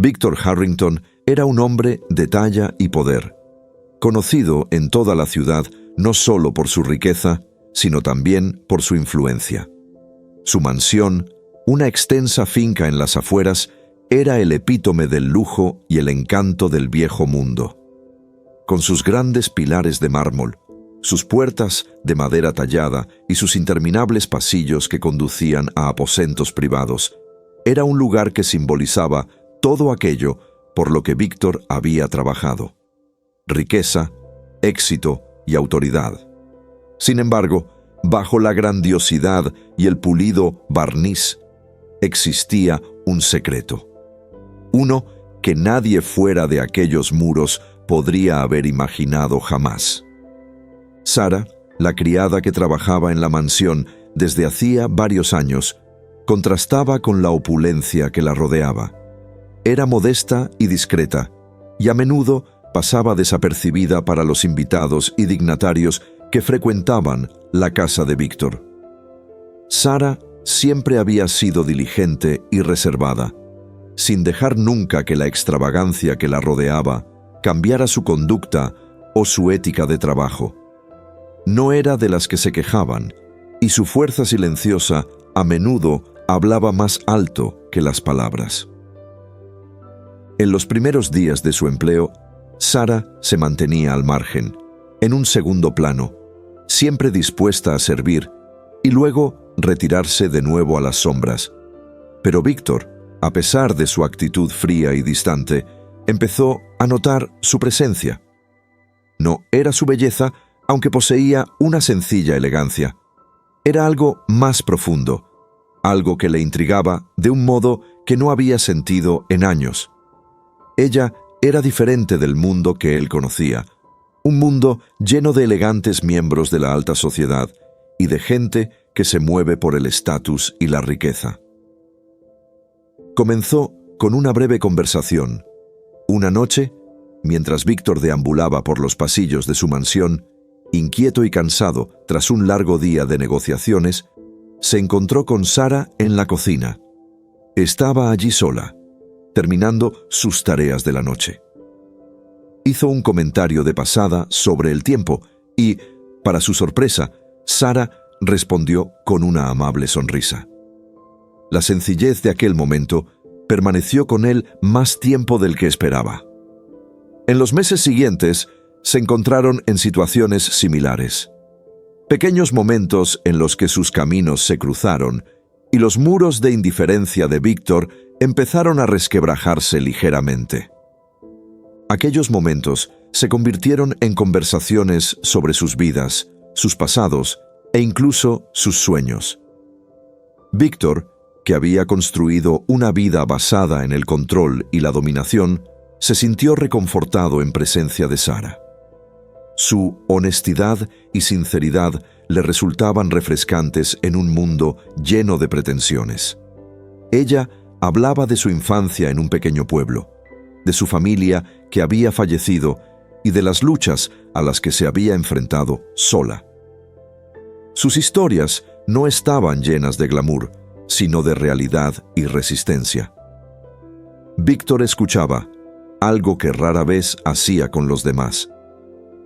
Victor Harrington era un hombre de talla y poder, conocido en toda la ciudad no solo por su riqueza, sino también por su influencia. Su mansión, una extensa finca en las afueras, era el epítome del lujo y el encanto del viejo mundo. Con sus grandes pilares de mármol, sus puertas de madera tallada y sus interminables pasillos que conducían a aposentos privados, era un lugar que simbolizaba todo aquello por lo que Víctor había trabajado: riqueza, éxito y autoridad. Sin embargo, bajo la grandiosidad y el pulido barniz, existía un secreto. Uno que nadie fuera de aquellos muros podría haber imaginado jamás. Sara, la criada que trabajaba en la mansión desde hacía varios años, contrastaba con la opulencia que la rodeaba. Era modesta y discreta, y a menudo pasaba desapercibida para los invitados y dignatarios que frecuentaban la casa de Víctor. Sara siempre había sido diligente y reservada, sin dejar nunca que la extravagancia que la rodeaba cambiara su conducta o su ética de trabajo. No era de las que se quejaban, y su fuerza silenciosa a menudo hablaba más alto que las palabras. En los primeros días de su empleo, Sara se mantenía al margen, en un segundo plano, siempre dispuesta a servir y luego retirarse de nuevo a las sombras. Pero Víctor, a pesar de su actitud fría y distante, empezó a notar su presencia. No era su belleza, aunque poseía una sencilla elegancia. Era algo más profundo, algo que le intrigaba de un modo que no había sentido en años. Ella era diferente del mundo que él conocía, un mundo lleno de elegantes miembros de la alta sociedad y de gente que se mueve por el estatus y la riqueza. Comenzó con una breve conversación. Una noche, mientras Víctor deambulaba por los pasillos de su mansión, inquieto y cansado tras un largo día de negociaciones, se encontró con Sara en la cocina. Estaba allí sola, terminando sus tareas de la noche. Hizo un comentario de pasada sobre el tiempo y, para su sorpresa, Sara respondió con una amable sonrisa. La sencillez de aquel momento permaneció con él más tiempo del que esperaba. En los meses siguientes, se encontraron en situaciones similares. Pequeños momentos en los que sus caminos se cruzaron y los muros de indiferencia de Víctor empezaron a resquebrajarse ligeramente. Aquellos momentos se convirtieron en conversaciones sobre sus vidas, sus pasados e incluso sus sueños. Víctor, que había construido una vida basada en el control y la dominación, se sintió reconfortado en presencia de Sara. Su honestidad y sinceridad le resultaban refrescantes en un mundo lleno de pretensiones. Ella hablaba de su infancia en un pequeño pueblo, de su familia que había fallecido y de las luchas a las que se había enfrentado sola. Sus historias no estaban llenas de glamour, sino de realidad y resistencia. Víctor escuchaba, algo que rara vez hacía con los demás.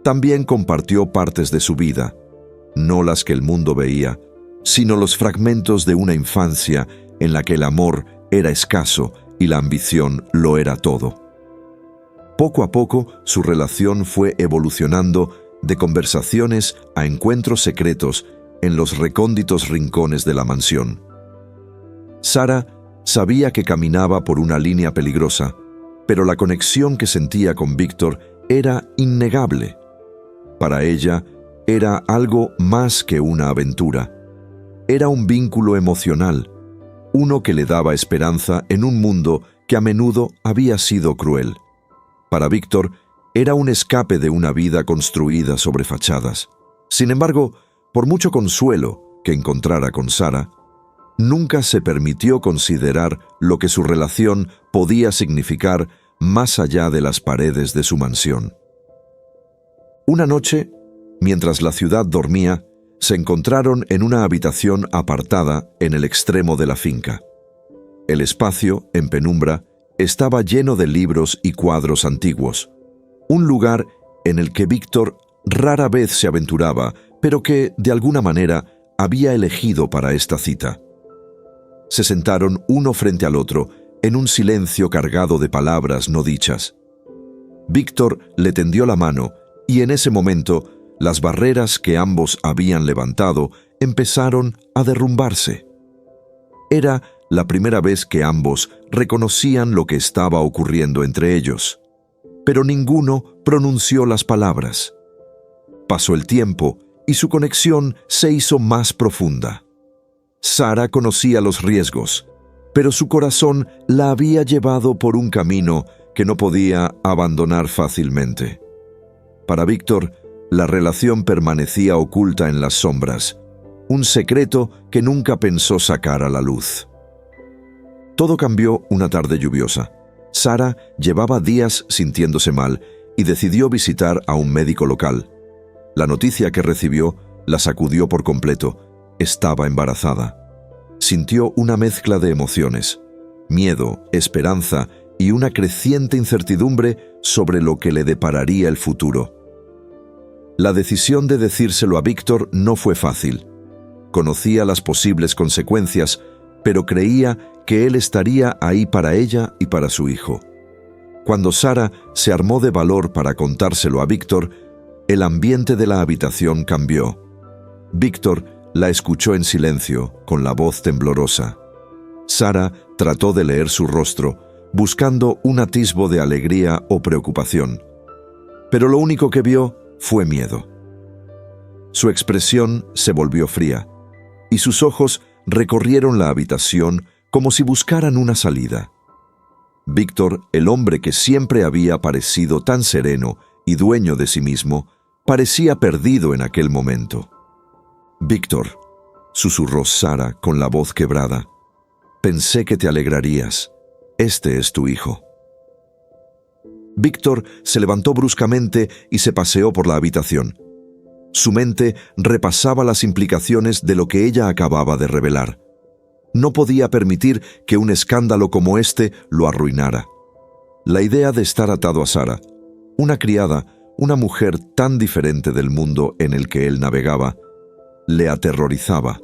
También compartió partes de su vida, no las que el mundo veía, sino los fragmentos de una infancia en la que el amor era escaso y la ambición lo era todo. Poco a poco, su relación fue evolucionando de conversaciones a encuentros secretos en los recónditos rincones de la mansión. Sara sabía que caminaba por una línea peligrosa, pero la conexión que sentía con Víctor era innegable. Para ella, era algo más que una aventura. Era un vínculo emocional, uno que le daba esperanza en un mundo que a menudo había sido cruel. Para Víctor, era un escape de una vida construida sobre fachadas. Sin embargo, por mucho consuelo que encontrara con Sara, nunca se permitió considerar lo que su relación podía significar más allá de las paredes de su mansión. Una noche, mientras la ciudad dormía, se encontraron en una habitación apartada en el extremo de la finca. El espacio, en penumbra, estaba lleno de libros y cuadros antiguos, un lugar en el que Víctor rara vez se aventuraba, pero que, de alguna manera, había elegido para esta cita. Se sentaron uno frente al otro, en un silencio cargado de palabras no dichas. Víctor le tendió la mano y en ese momento las barreras que ambos habían levantado empezaron a derrumbarse. Era la primera vez que ambos reconocían lo que estaba ocurriendo entre ellos, pero ninguno pronunció las palabras. Pasó el tiempo y su conexión se hizo más profunda. Sara conocía los riesgos, pero su corazón la había llevado por un camino que no podía abandonar fácilmente. Para Víctor, la relación permanecía oculta en las sombras, un secreto que nunca pensó sacar a la luz. Todo cambió una tarde lluviosa. Sara llevaba días sintiéndose mal y decidió visitar a un médico local. La noticia que recibió la sacudió por completo. Estaba embarazada. Sintió una mezcla de emociones: miedo, esperanza y una creciente incertidumbre sobre lo que le depararía el futuro. La decisión de decírselo a Víctor no fue fácil. Conocía las posibles consecuencias, pero creía que él estaría ahí para ella y para su hijo. Cuando Sara se armó de valor para contárselo a Víctor, el ambiente de la habitación cambió. Víctor la escuchó en silencio, con la voz temblorosa. Sara trató de leer su rostro, buscando un atisbo de alegría o preocupación. Pero lo único que vio fue miedo. Su expresión se volvió fría, y sus ojos recorrieron la habitación como si buscaran una salida. Víctor, el hombre que siempre había parecido tan sereno y dueño de sí mismo, parecía perdido en aquel momento. «Víctor», susurró Sara con la voz quebrada, «pensé que te alegrarías. Este es tu hijo». Víctor se levantó bruscamente y se paseó por la habitación. Su mente repasaba las implicaciones de lo que ella acababa de revelar. No podía permitir que un escándalo como este lo arruinara. La idea de estar atado a Sara, una criada, una mujer tan diferente del mundo en el que él navegaba, le aterrorizaba.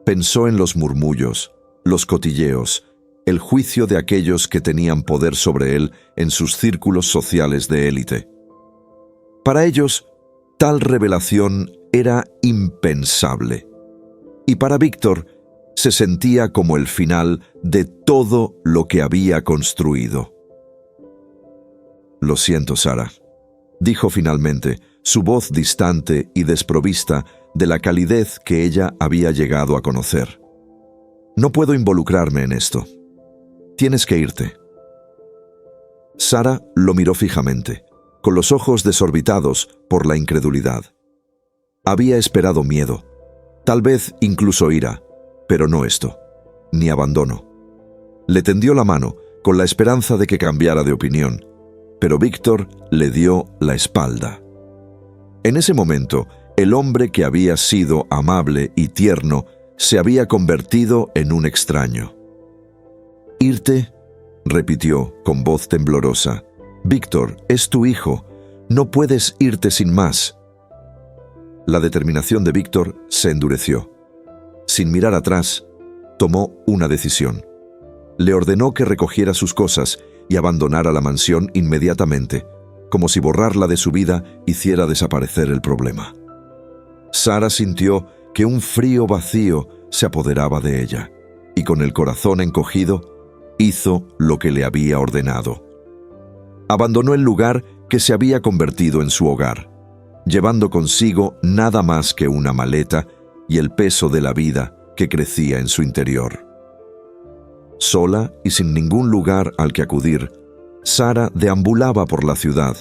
Pensó en los murmullos, los cotilleos, el juicio de aquellos que tenían poder sobre él en sus círculos sociales de élite. Para ellos, tal revelación era impensable. Y para Víctor, se sentía como el final de todo lo que había construido. «Lo siento, Sara», dijo finalmente, su voz distante y desprovista de la calidez que ella había llegado a conocer. «No puedo involucrarme en esto. Tienes que irte». Sara lo miró fijamente, con los ojos desorbitados por la incredulidad. Había esperado miedo, tal vez incluso ira, pero no esto, ni abandono. Le tendió la mano con la esperanza de que cambiara de opinión, pero Víctor le dio la espalda. En ese momento, el hombre que había sido amable y tierno se había convertido en un extraño. «¿Irte?», repitió con voz temblorosa. «Víctor, es tu hijo. No puedes irte sin más». La determinación de Víctor se endureció. Sin mirar atrás, tomó una decisión. Le ordenó que recogiera sus cosas y abandonara la mansión inmediatamente, como si borrarla de su vida hiciera desaparecer el problema. Sara sintió que un frío vacío se apoderaba de ella, y con el corazón encogido, hizo lo que le había ordenado. Abandonó el lugar que se había convertido en su hogar, llevando consigo nada más que una maleta y el peso de la vida que crecía en su interior. Sola y sin ningún lugar al que acudir, Sara deambulaba por la ciudad,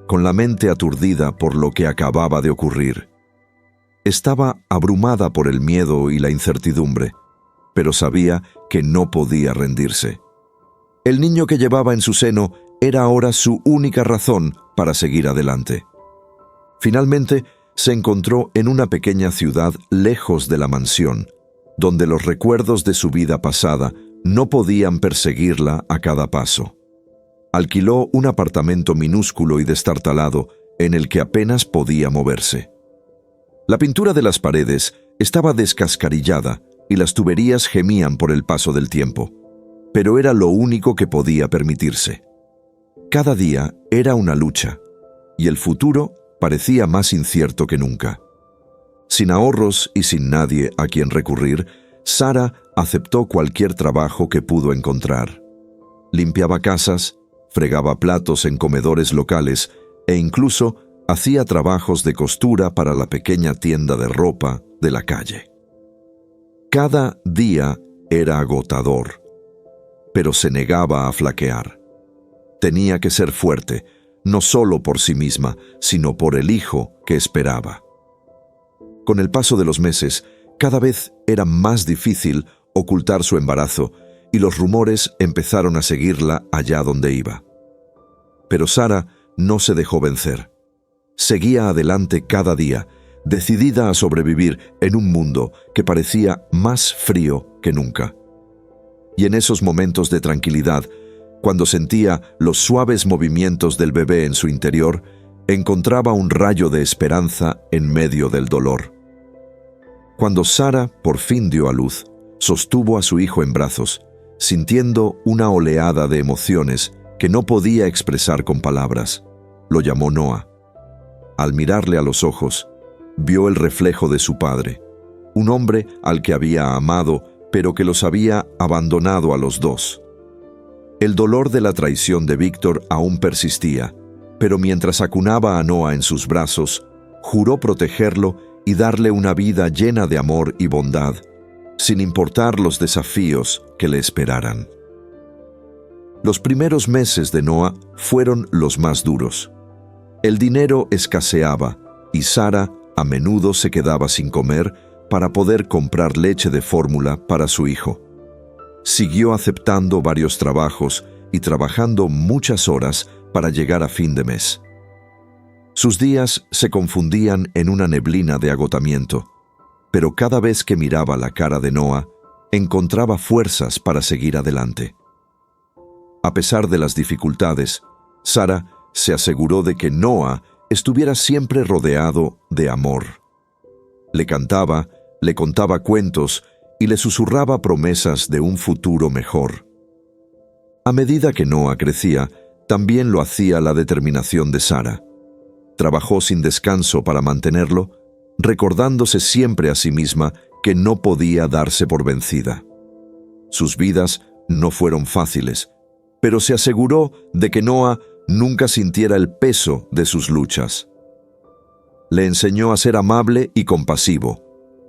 con la mente aturdida por lo que acababa de ocurrir. Estaba abrumada por el miedo y la incertidumbre, pero sabía que no podía rendirse. El niño que llevaba en su seno era ahora su única razón para seguir adelante. Finalmente, se encontró en una pequeña ciudad lejos de la mansión, donde los recuerdos de su vida pasada no podían perseguirla a cada paso. Alquiló un apartamento minúsculo y destartalado en el que apenas podía moverse. La pintura de las paredes estaba descascarillada y las tuberías gemían por el paso del tiempo, pero era lo único que podía permitirse. Cada día era una lucha, y el futuro parecía más incierto que nunca. Sin ahorros y sin nadie a quien recurrir, Sara aceptó cualquier trabajo que pudo encontrar. Limpiaba casas, fregaba platos en comedores locales e incluso hacía trabajos de costura para la pequeña tienda de ropa de la calle. Cada día era agotador, pero se negaba a flaquear. Tenía que ser fuerte, no solo por sí misma, sino por el hijo que esperaba. Con el paso de los meses, cada vez era más difícil ocultar su embarazo y los rumores empezaron a seguirla allá donde iba. Pero Sara no se dejó vencer. Seguía adelante cada día, decidida a sobrevivir en un mundo que parecía más frío que nunca. Y en esos momentos de tranquilidad, cuando sentía los suaves movimientos del bebé en su interior, encontraba un rayo de esperanza en medio del dolor. Cuando Sara por fin dio a luz, sostuvo a su hijo en brazos, sintiendo una oleada de emociones que no podía expresar con palabras. Lo llamó Noah. Al mirarle a los ojos, vio el reflejo de su padre, un hombre al que había amado, pero que los había abandonado a los dos. El dolor de la traición de Víctor aún persistía, pero mientras acunaba a Noah en sus brazos, juró protegerlo y darle una vida llena de amor y bondad, sin importar los desafíos que le esperaran. Los primeros meses de Noah fueron los más duros. El dinero escaseaba y Sara a menudo se quedaba sin comer para poder comprar leche de fórmula para su hijo. Siguió aceptando varios trabajos y trabajando muchas horas para llegar a fin de mes. Sus días se confundían en una neblina de agotamiento, pero cada vez que miraba la cara de Noah, encontraba fuerzas para seguir adelante. A pesar de las dificultades, Sara se aseguró de que Noah estuviera siempre rodeado de amor. Le cantaba, le contaba cuentos y le susurraba promesas de un futuro mejor. A medida que Noah crecía, también lo hacía la determinación de Sara. Trabajó sin descanso para mantenerlo, recordándose siempre a sí misma que no podía darse por vencida. Sus vidas no fueron fáciles, pero se aseguró de que Noah nunca sintiera el peso de sus luchas. Le enseñó a ser amable y compasivo,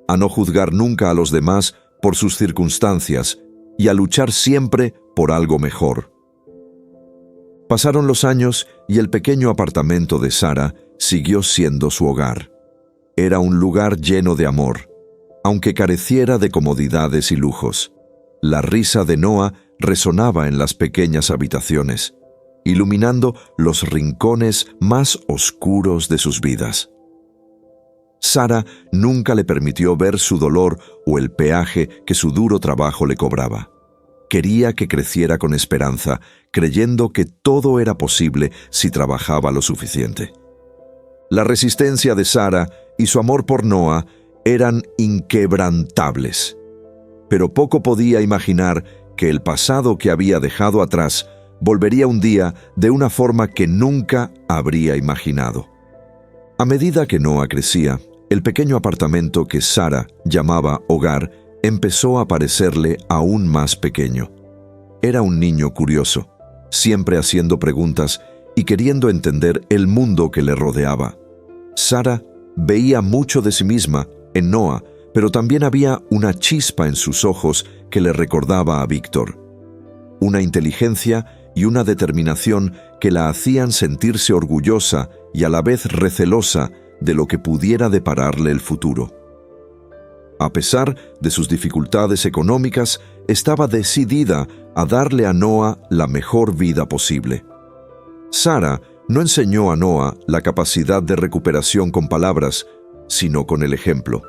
a no juzgar nunca a los demás por sus circunstancias y a luchar siempre por algo mejor. Pasaron los años y el pequeño apartamento de Sara siguió siendo su hogar. Era un lugar lleno de amor, aunque careciera de comodidades y lujos. La risa de Noah resonaba en las pequeñas habitaciones, iluminando los rincones más oscuros de sus vidas. Sara nunca le permitió ver su dolor o el peaje que su duro trabajo le cobraba. Quería que creciera con esperanza, creyendo que todo era posible si trabajaba lo suficiente. La resistencia de Sara y su amor por Noah eran inquebrantables, pero poco podía imaginar que el pasado que había dejado atrás volvería un día de una forma que nunca habría imaginado. A medida que Noah crecía, el pequeño apartamento que Sara llamaba hogar empezó a parecerle aún más pequeño. Era un niño curioso, siempre haciendo preguntas y queriendo entender el mundo que le rodeaba. Sara veía mucho de sí misma en Noah, pero también había una chispa en sus ojos que le recordaba a Víctor. Una inteligencia y una determinación que la hacían sentirse orgullosa y a la vez recelosa de lo que pudiera depararle el futuro. A pesar de sus dificultades económicas, estaba decidida a darle a Noah la mejor vida posible. Sara no enseñó a Noah la capacidad de recuperación con palabras, sino con el ejemplo.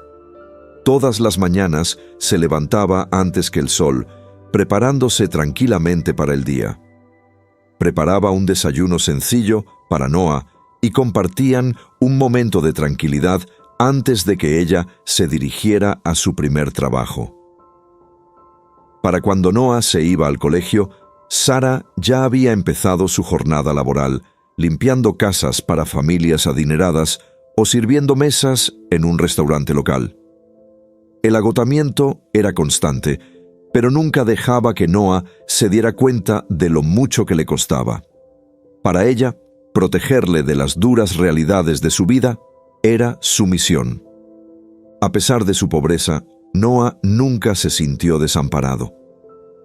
Todas las mañanas se levantaba antes que el sol, preparándose tranquilamente para el día. Preparaba un desayuno sencillo para Noah y compartían un momento de tranquilidad antes de que ella se dirigiera a su primer trabajo. Para cuando Noah se iba al colegio, Sara ya había empezado su jornada laboral, limpiando casas para familias adineradas o sirviendo mesas en un restaurante local. El agotamiento era constante, pero nunca dejaba que Noah se diera cuenta de lo mucho que le costaba. Para ella, protegerle de las duras realidades de su vida era su misión. A pesar de su pobreza, Noah nunca se sintió desamparado.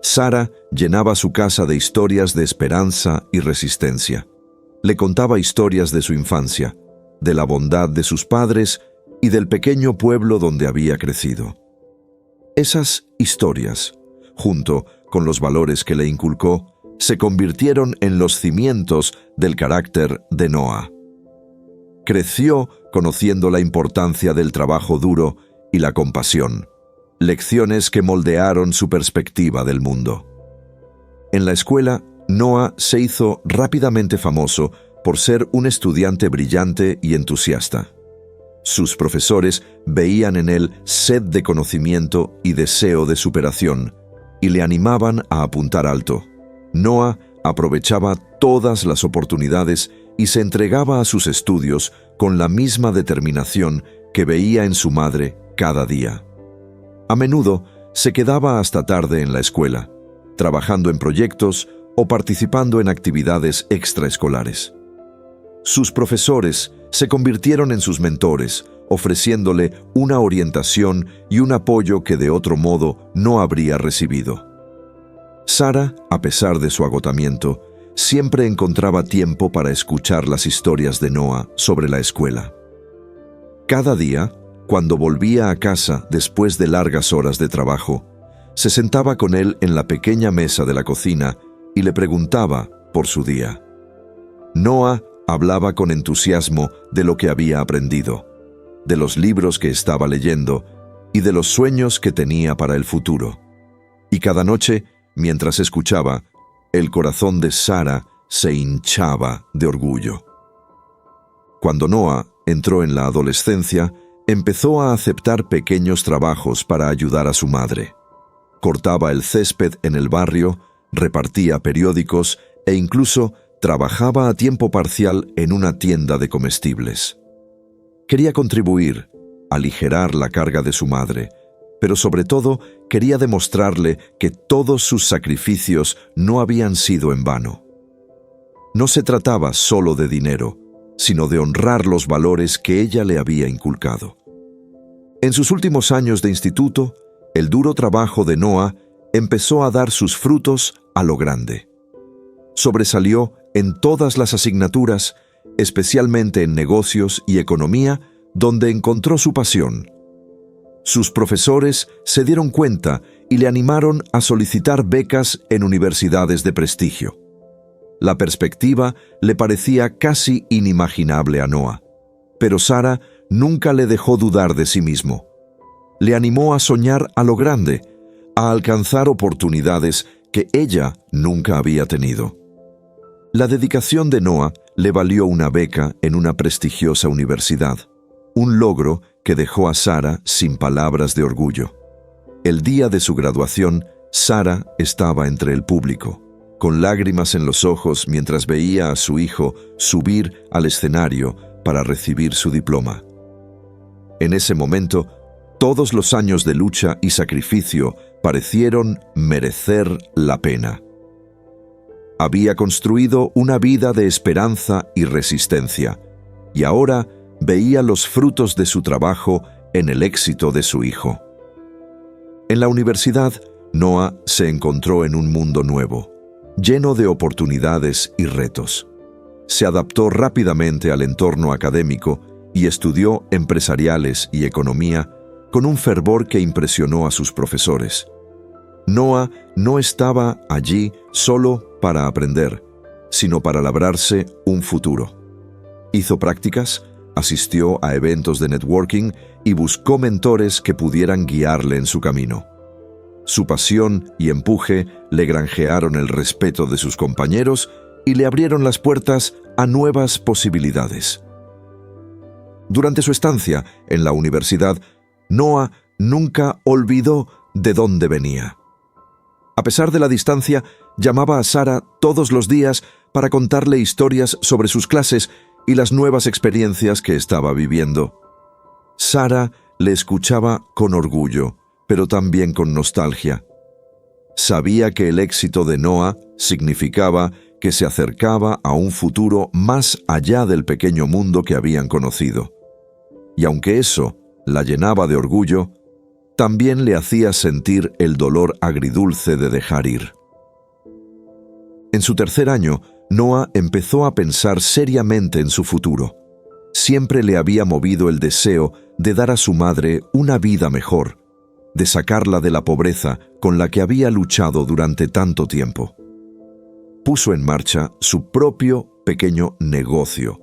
Sara llenaba su casa de historias de esperanza y resistencia. Le contaba historias de su infancia, de la bondad de sus padres y del pequeño pueblo donde había crecido. Esas historias, junto con los valores que le inculcó, se convirtieron en los cimientos del carácter de Noah. Creció conociendo la importancia del trabajo duro y la compasión, lecciones que moldearon su perspectiva del mundo. En la escuela, Noah se hizo rápidamente famoso por ser un estudiante brillante y entusiasta. Sus profesores veían en él sed de conocimiento y deseo de superación, y le animaban a apuntar alto. Noah aprovechaba todas las oportunidades y se entregaba a sus estudios con la misma determinación que veía en su madre cada día. A menudo se quedaba hasta tarde en la escuela, trabajando en proyectos o participando en actividades extraescolares. Sus profesores se convirtieron en sus mentores, ofreciéndole una orientación y un apoyo que de otro modo no habría recibido. Sara, a pesar de su agotamiento, siempre encontraba tiempo para escuchar las historias de Noah sobre la escuela. Cada día, cuando volvía a casa después de largas horas de trabajo, se sentaba con él en la pequeña mesa de la cocina y le preguntaba por su día. Noah hablaba con entusiasmo de lo que había aprendido, de los libros que estaba leyendo y de los sueños que tenía para el futuro. Y cada noche, mientras escuchaba, el corazón de Sara se hinchaba de orgullo. Cuando Noah entró en la adolescencia, empezó a aceptar pequeños trabajos para ayudar a su madre. Cortaba el césped en el barrio, repartía periódicos e incluso trabajaba a tiempo parcial en una tienda de comestibles. Quería contribuir, aligerar la carga de su madre, pero sobre todo quería demostrarle que todos sus sacrificios no habían sido en vano. No se trataba solo de dinero, sino de honrar los valores que ella le había inculcado. En sus últimos años de instituto, el duro trabajo de Noah empezó a dar sus frutos a lo grande. Sobresalió en todas las asignaturas, especialmente en negocios y economía, donde encontró su pasión. Sus profesores se dieron cuenta y le animaron a solicitar becas en universidades de prestigio. La perspectiva le parecía casi inimaginable a Noah, pero Sara nunca le dejó dudar de sí mismo. Le animó a soñar a lo grande, a alcanzar oportunidades que ella nunca había tenido. La dedicación de Noah le valió una beca en una prestigiosa universidad, un logro que dejó a Sara sin palabras de orgullo. El día de su graduación, Sara estaba entre el público, con lágrimas en los ojos mientras veía a su hijo subir al escenario para recibir su diploma. En ese momento, todos los años de lucha y sacrificio parecieron merecer la pena. Había construido una vida de esperanza y resistencia, y ahora veía los frutos de su trabajo en el éxito de su hijo. En la universidad, Noah se encontró en un mundo nuevo, lleno de oportunidades y retos. Se adaptó rápidamente al entorno académico y estudió empresariales y economía con un fervor que impresionó a sus profesores. Noah no estaba allí solo para aprender, sino para labrarse un futuro. Hizo prácticas, asistió a eventos de networking y buscó mentores que pudieran guiarle en su camino. Su pasión y empuje le granjearon el respeto de sus compañeros y le abrieron las puertas a nuevas posibilidades. Durante su estancia en la universidad, Noah nunca olvidó de dónde venía. A pesar de la distancia, llamaba a Sarah todos los días para contarle historias sobre sus clases y las nuevas experiencias que estaba viviendo. Sarah le escuchaba con orgullo, pero también con nostalgia. Sabía que el éxito de Noah significaba que se acercaba a un futuro más allá del pequeño mundo que habían conocido. Y aunque eso la llenaba de orgullo, también le hacía sentir el dolor agridulce de dejar ir. En su tercer año, Noah empezó a pensar seriamente en su futuro. Siempre le había movido el deseo de dar a su madre una vida mejor, de sacarla de la pobreza con la que había luchado durante tanto tiempo. Puso en marcha su propio pequeño negocio,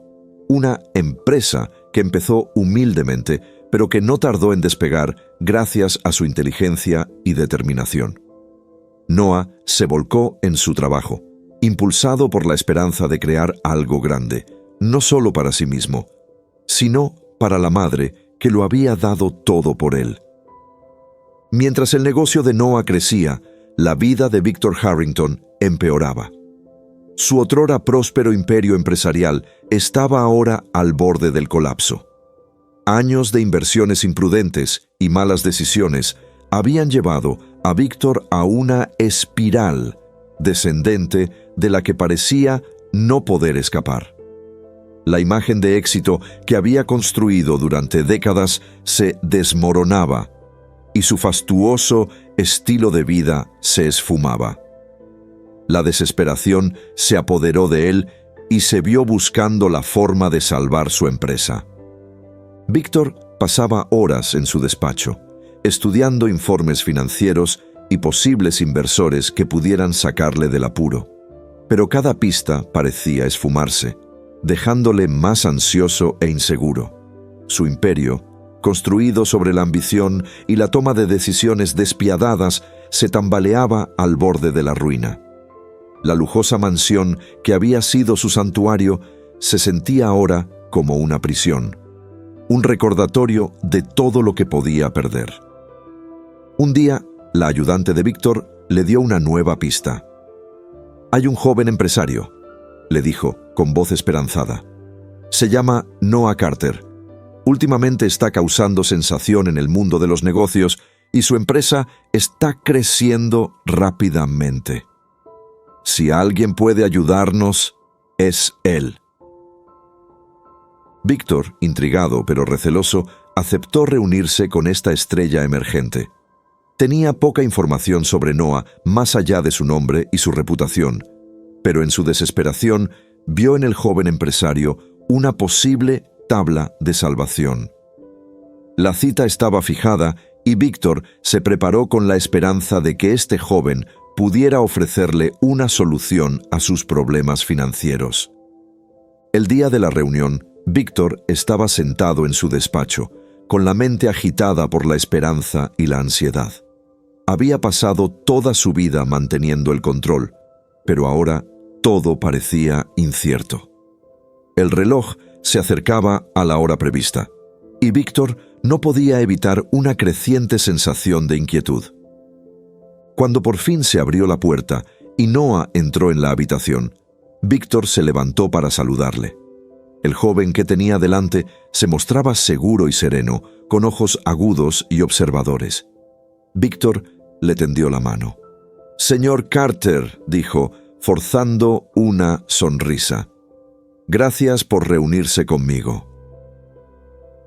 una empresa que empezó humildemente, pero que no tardó en despegar gracias a su inteligencia y determinación. Noah se volcó en su trabajo, impulsado por la esperanza de crear algo grande, no solo para sí mismo, sino para la madre que lo había dado todo por él. Mientras el negocio de Noah crecía, la vida de Victor Harrington empeoraba. Su otrora próspero imperio empresarial estaba ahora al borde del colapso. Años de inversiones imprudentes y malas decisiones habían llevado a Victor a una espiral descendente de la que parecía no poder escapar. La imagen de éxito que había construido durante décadas se desmoronaba y su fastuoso estilo de vida se esfumaba. La desesperación se apoderó de él y se vio buscando la forma de salvar su empresa. Víctor pasaba horas en su despacho, estudiando informes financieros y posibles inversores que pudieran sacarle del apuro. Pero cada pista parecía esfumarse, dejándole más ansioso e inseguro. Su imperio, construido sobre la ambición y la toma de decisiones despiadadas, se tambaleaba al borde de la ruina. La lujosa mansión que había sido su santuario se sentía ahora como una prisión, un recordatorio de todo lo que podía perder. Un día, la ayudante de Víctor le dio una nueva pista. «Hay un joven empresario», le dijo con voz esperanzada. «Se llama Noah Carter. Últimamente está causando sensación en el mundo de los negocios y su empresa está creciendo rápidamente. Si alguien puede ayudarnos, es él». Víctor, intrigado pero receloso, aceptó reunirse con esta estrella emergente. Tenía poca información sobre Noah más allá de su nombre y su reputación, pero en su desesperación vio en el joven empresario una posible tabla de salvación. La cita estaba fijada y Víctor se preparó con la esperanza de que este joven pudiera ofrecerle una solución a sus problemas financieros. El día de la reunión, Víctor estaba sentado en su despacho, con la mente agitada por la esperanza y la ansiedad. Había pasado toda su vida manteniendo el control, pero ahora todo parecía incierto. El reloj se acercaba a la hora prevista, y Víctor no podía evitar una creciente sensación de inquietud. Cuando por fin se abrió la puerta y Noah entró en la habitación, Víctor se levantó para saludarle. El joven que tenía delante se mostraba seguro y sereno, con ojos agudos y observadores. Víctor le tendió la mano. «Señor Carter», dijo, forzando una sonrisa. «Gracias por reunirse conmigo».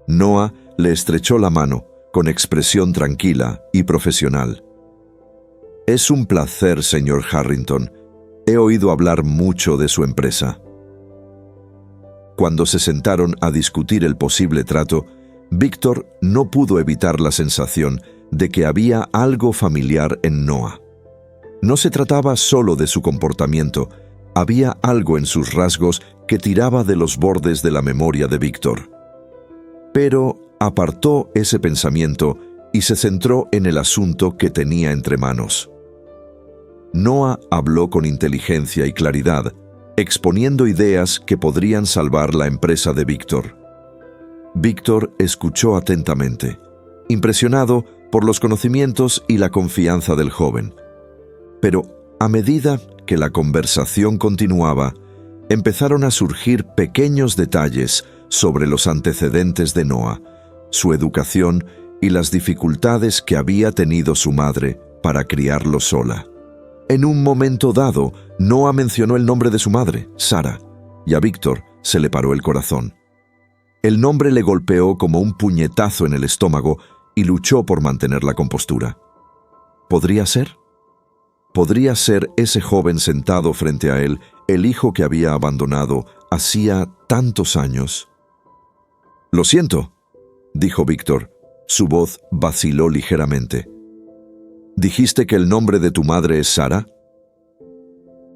Noah le estrechó la mano, con expresión tranquila y profesional. «Es un placer, señor Harrington. He oído hablar mucho de su empresa». Cuando se sentaron a discutir el posible trato, Víctor no pudo evitar la sensación de que había algo familiar en Noah. No se trataba solo de su comportamiento, había algo en sus rasgos que tiraba de los bordes de la memoria de Víctor. Pero apartó ese pensamiento y se centró en el asunto que tenía entre manos. Noah habló con inteligencia y claridad, exponiendo ideas que podrían salvar la empresa de Víctor. Víctor escuchó atentamente, impresionado por los conocimientos y la confianza del joven. Pero a medida que la conversación continuaba, empezaron a surgir pequeños detalles sobre los antecedentes de Noah, su educación y las dificultades que había tenido su madre para criarlo sola. En un momento dado, Noah mencionó el nombre de su madre, Sara, y a Víctor se le paró el corazón. El nombre le golpeó como un puñetazo en el estómago y luchó por mantener la compostura. ¿Podría ser? ¿Podría ser ese joven sentado frente a él el hijo que había abandonado hacía tantos años? «Lo siento», dijo Víctor. Su voz vaciló ligeramente. «¿Dijiste que el nombre de tu madre es Sara?»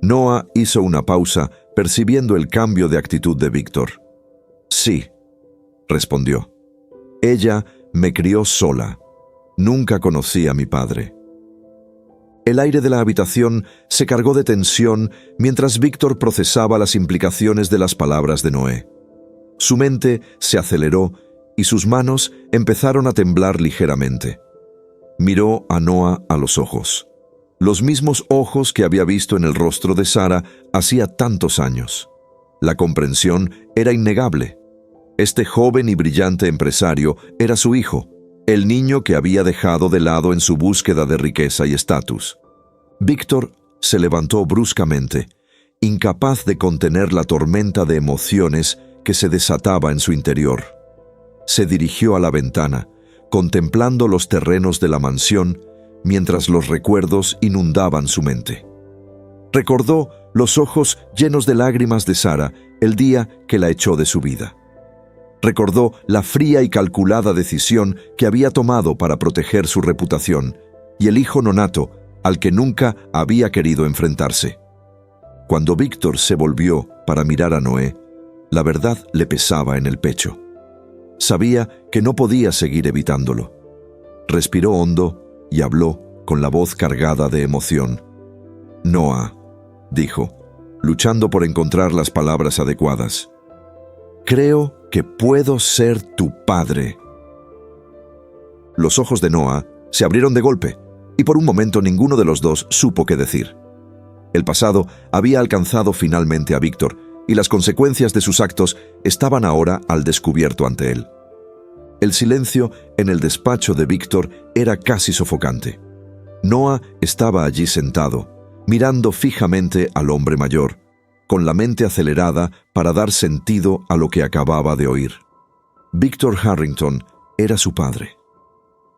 Noah hizo una pausa, percibiendo el cambio de actitud de Víctor. «Sí», respondió. «Ella me crió sola. Nunca conocí a mi padre». El aire de la habitación se cargó de tensión mientras Víctor procesaba las implicaciones de las palabras de Noé. Su mente se aceleró y sus manos empezaron a temblar ligeramente. Miró a Noah a los ojos. Los mismos ojos que había visto en el rostro de Sara hacía tantos años. La comprensión era innegable. Este joven y brillante empresario era su hijo, el niño que había dejado de lado en su búsqueda de riqueza y estatus. Víctor se levantó bruscamente, incapaz de contener la tormenta de emociones que se desataba en su interior. Se dirigió a la ventana, contemplando los terrenos de la mansión, mientras los recuerdos inundaban su mente. Recordó los ojos llenos de lágrimas de Sara el día que la echó de su vida. Recordó la fría y calculada decisión que había tomado para proteger su reputación y el hijo nonato al que nunca había querido enfrentarse. Cuando Víctor se volvió para mirar a Noé, la verdad le pesaba en el pecho. Sabía que no podía seguir evitándolo. Respiró hondo y habló con la voz cargada de emoción. «Noah», dijo, luchando por encontrar las palabras adecuadas, «creo que puedo ser tu padre». Los ojos de Noah se abrieron de golpe, y por un momento ninguno de los dos supo qué decir. El pasado había alcanzado finalmente a Víctor, y las consecuencias de sus actos estaban ahora al descubierto ante él. El silencio en el despacho de Víctor era casi sofocante. Noah estaba allí sentado, mirando fijamente al hombre mayor, con la mente acelerada para dar sentido a lo que acababa de oír. Víctor Harrington era su padre.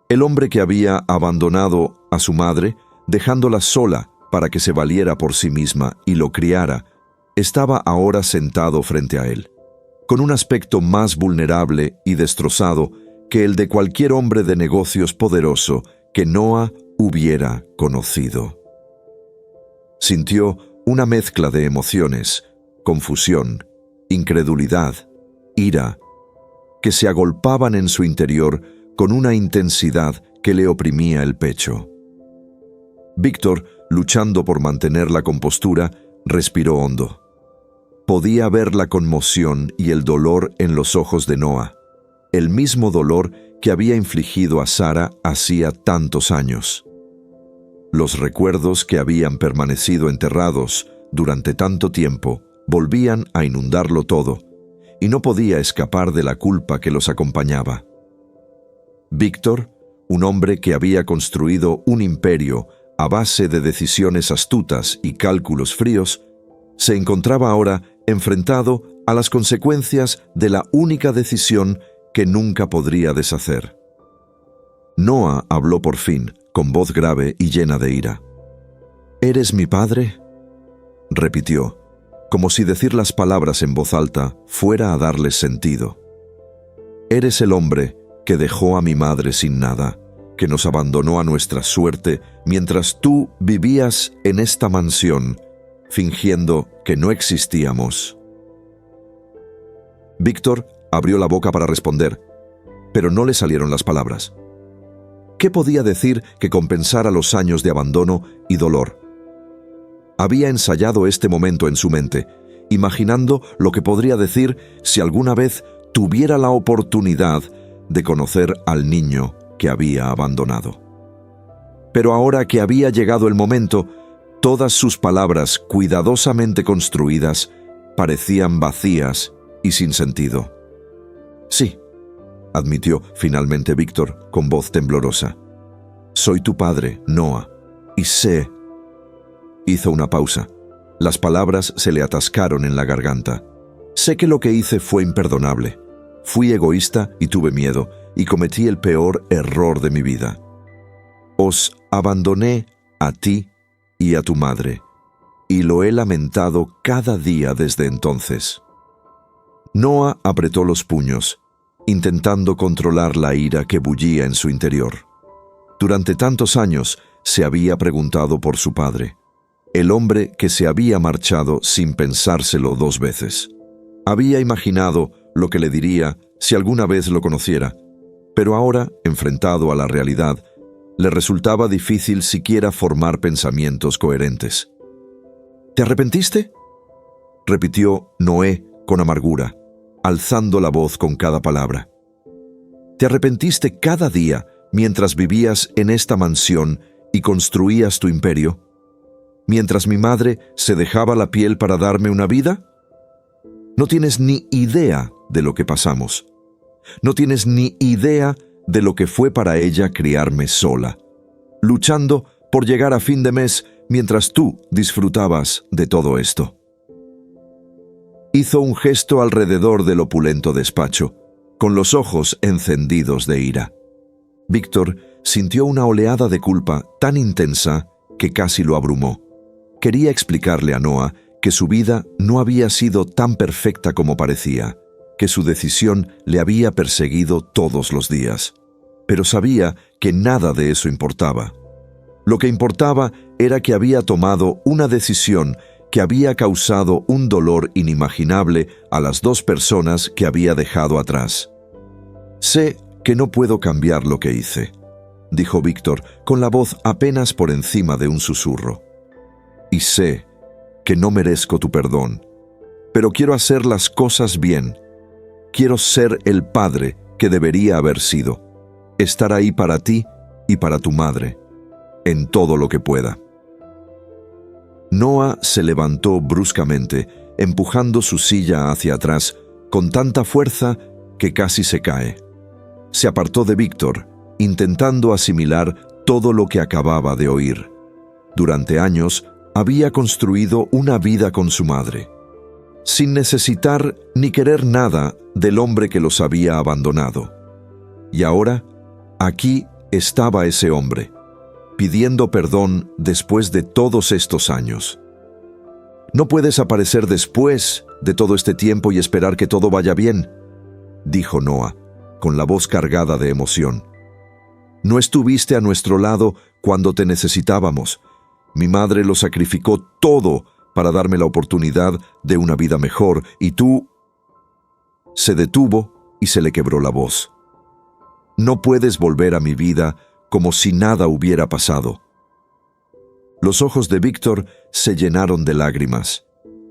El hombre que había abandonado a su madre, dejándola sola para que se valiera por sí misma y lo criara, estaba ahora sentado frente a él, con un aspecto más vulnerable y destrozado que el de cualquier hombre de negocios poderoso que Noah hubiera conocido. Sintió una mezcla de emociones, confusión, incredulidad, ira, que se agolpaban en su interior con una intensidad que le oprimía el pecho. Víctor, luchando por mantener la compostura, respiró hondo. Podía ver la conmoción y el dolor en los ojos de Noah, el mismo dolor que había infligido a Sara hacía tantos años. Los recuerdos que habían permanecido enterrados durante tanto tiempo volvían a inundarlo todo, y no podía escapar de la culpa que los acompañaba. Víctor, un hombre que había construido un imperio a base de decisiones astutas y cálculos fríos, se encontraba ahora enfrentado a las consecuencias de la única decisión que nunca podría deshacer. Noah habló por fin, con voz grave y llena de ira. «¿Eres mi padre?», repitió, como si decir las palabras en voz alta fuera a darles sentido. «¿Eres el hombre que dejó a mi madre sin nada, que nos abandonó a nuestra suerte mientras tú vivías en esta mansión, fingiendo que no existíamos?» Víctor abrió la boca para responder, pero no le salieron las palabras. ¿Qué podía decir que compensara los años de abandono y dolor? Había ensayado este momento en su mente, imaginando lo que podría decir si alguna vez tuviera la oportunidad de conocer al niño que había abandonado. Pero ahora que había llegado el momento, todas sus palabras cuidadosamente construidas parecían vacías y sin sentido. «Sí», admitió finalmente Víctor con voz temblorosa. «Soy tu padre, Noah, y sé...» Hizo una pausa. Las palabras se le atascaron en la garganta. «Sé que lo que hice fue imperdonable. Fui egoísta y tuve miedo, y cometí el peor error de mi vida. Os abandoné a ti y a tu madre, y lo he lamentado cada día desde entonces». Noah apretó los puños, intentando controlar la ira que bullía en su interior. Durante tantos años se había preguntado por su padre, el hombre que se había marchado sin pensárselo 2 veces. Había imaginado lo que le diría si alguna vez lo conociera, pero ahora, enfrentado a la realidad, le resultaba difícil siquiera formar pensamientos coherentes. «¿Te arrepentiste?», repitió Noé con amargura, alzando la voz con cada palabra. «¿Te arrepentiste cada día mientras vivías en esta mansión y construías tu imperio? ¿Mientras mi madre se dejaba la piel para darme una vida? No tienes ni idea de lo que pasamos. No tienes ni idea de lo que fue para ella criarme sola, luchando por llegar a fin de mes mientras tú disfrutabas de todo esto». Hizo un gesto alrededor del opulento despacho, con los ojos encendidos de ira. Víctor sintió una oleada de culpa tan intensa que casi lo abrumó. Quería explicarle a Noah que su vida no había sido tan perfecta como parecía, que su decisión le había perseguido todos los días. Pero sabía que nada de eso importaba. Lo que importaba era que había tomado una decisión que había causado un dolor inimaginable a las 2 personas que había dejado atrás. «Sé que no puedo cambiar lo que hice», dijo Víctor con la voz apenas por encima de un susurro. «Y sé que no merezco tu perdón, pero quiero hacer las cosas bien. Quiero ser el padre que debería haber sido, estar ahí para ti y para tu madre, en todo lo que pueda». Noah se levantó bruscamente, empujando su silla hacia atrás con tanta fuerza que casi se cae. Se apartó de Víctor, intentando asimilar todo lo que acababa de oír. Durante años había construido una vida con su madre, sin necesitar ni querer nada del hombre que los había abandonado. Y ahora, aquí estaba ese hombre, pidiendo perdón después de todos estos años. «No puedes aparecer después de todo este tiempo y esperar que todo vaya bien», dijo Noah, con la voz cargada de emoción. «No estuviste a nuestro lado cuando te necesitábamos. Mi madre lo sacrificó todo para darme la oportunidad de una vida mejor, y tú...». Se detuvo y se le quebró la voz. «No puedes volver a mi vida como si nada hubiera pasado». Los ojos de Víctor se llenaron de lágrimas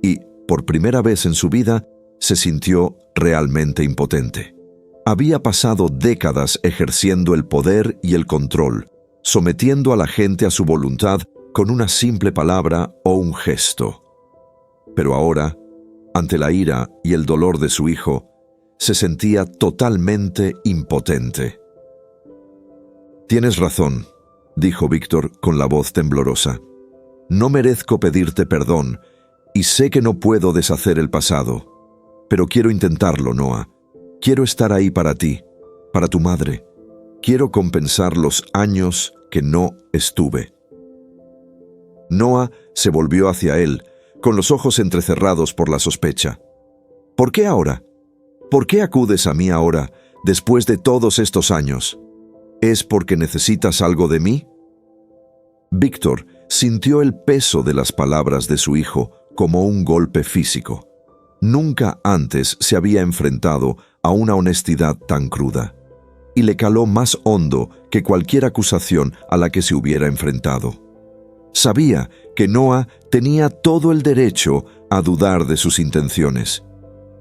y, por primera vez en su vida, se sintió realmente impotente. Había pasado décadas ejerciendo el poder y el control, sometiendo a la gente a su voluntad con una simple palabra o un gesto. Pero ahora, ante la ira y el dolor de su hijo, se sentía totalmente impotente. «Tienes razón», dijo Víctor con la voz temblorosa. «No merezco pedirte perdón y sé que no puedo deshacer el pasado. Pero quiero intentarlo, Noah. Quiero estar ahí para ti, para tu madre. Quiero compensar los años que no estuve». Noah se volvió hacia él, con los ojos entrecerrados por la sospecha. «¿Por qué ahora? ¿Por qué acudes a mí ahora, después de todos estos años? ¿Es porque necesitas algo de mí?». Víctor sintió el peso de las palabras de su hijo como un golpe físico. Nunca antes se había enfrentado a una honestidad tan cruda. y le caló más hondo que cualquier acusación a la que se hubiera enfrentado. Sabía que Noah tenía todo el derecho a dudar de sus intenciones,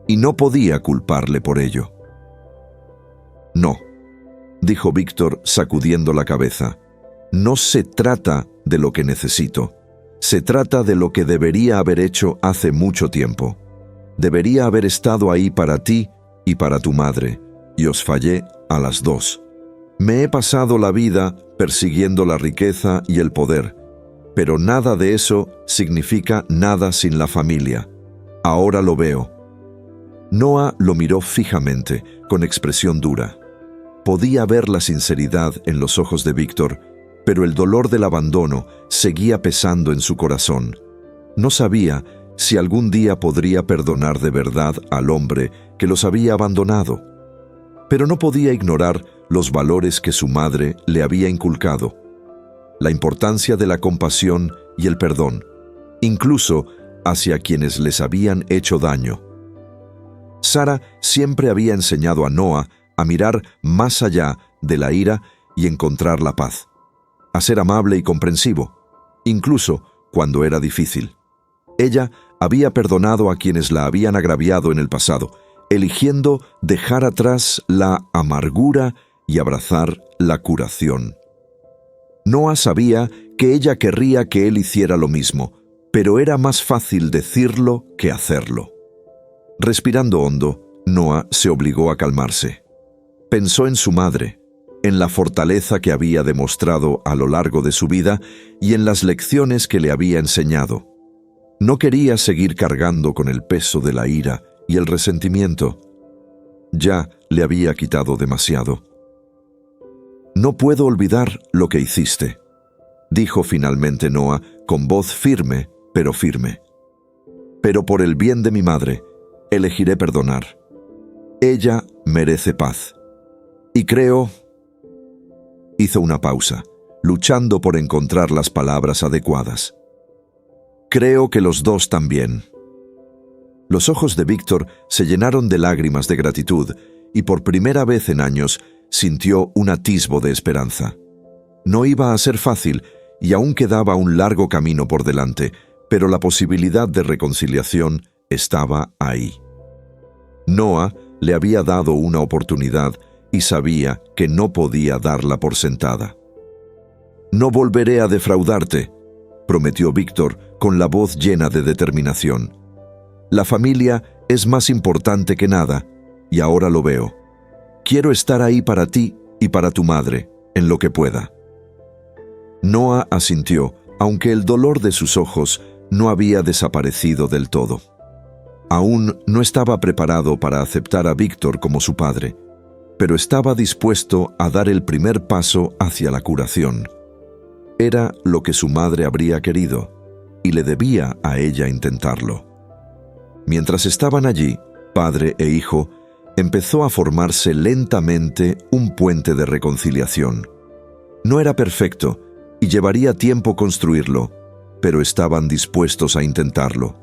y no podía culparle por ello. «No», dijo Víctor sacudiendo la cabeza, «no se trata de lo que necesito. Se trata de lo que debería haber hecho hace mucho tiempo. Debería haber estado ahí para ti y para tu madre, y os fallé a las dos. Me he pasado la vida persiguiendo la riqueza y el poder, pero nada de eso significa nada sin la familia. Ahora lo veo». Noah lo miró fijamente, con expresión dura. Podía ver la sinceridad en los ojos de Víctor, pero el dolor del abandono seguía pesando en su corazón. No sabía si algún día podría perdonar de verdad al hombre que los había abandonado, pero no podía ignorar los valores que su madre le había inculcado, la importancia de la compasión y el perdón, incluso hacia quienes les habían hecho daño. Sara siempre había enseñado a Noah a mirar más allá de la ira y encontrar la paz, a ser amable y comprensivo, incluso cuando era difícil. Ella había perdonado a quienes la habían agraviado en el pasado, eligiendo dejar atrás la amargura y abrazar la curación. Noah sabía que ella querría que él hiciera lo mismo, pero era más fácil decirlo que hacerlo. Respirando hondo, Noah se obligó a calmarse. Pensó en su madre, en la fortaleza que había demostrado a lo largo de su vida y en las lecciones que le había enseñado. No quería seguir cargando con el peso de la ira y el resentimiento. Ya le había quitado demasiado. «No puedo olvidar lo que hiciste», dijo finalmente Noah con voz firme, pero firme. «Pero por el bien de mi madre, elegiré perdonar. Ella merece paz. Y creo…» Hizo una pausa, luchando por encontrar las palabras adecuadas. «Creo que los dos también». Los ojos de Víctor se llenaron de lágrimas de gratitud y por primera vez en años sintió un atisbo de esperanza. No iba a ser fácil y aún quedaba un largo camino por delante, pero la posibilidad de reconciliación estaba ahí. Noah le había dado una oportunidad y sabía que no podía darla por sentada. «No volveré a defraudarte», prometió Víctor con la voz llena de determinación. «La familia es más importante que nada, y ahora lo veo. Quiero estar ahí para ti y para tu madre, en lo que pueda». Noah asintió, aunque el dolor de sus ojos no había desaparecido del todo. Aún no estaba preparado para aceptar a Víctor como su padre, pero estaba dispuesto a dar el primer paso hacia la curación. Era lo que su madre habría querido, y le debía a ella intentarlo. Mientras estaban allí, padre e hijo, empezó a formarse lentamente un puente de reconciliación. No era perfecto, y llevaría tiempo construirlo, pero estaban dispuestos a intentarlo.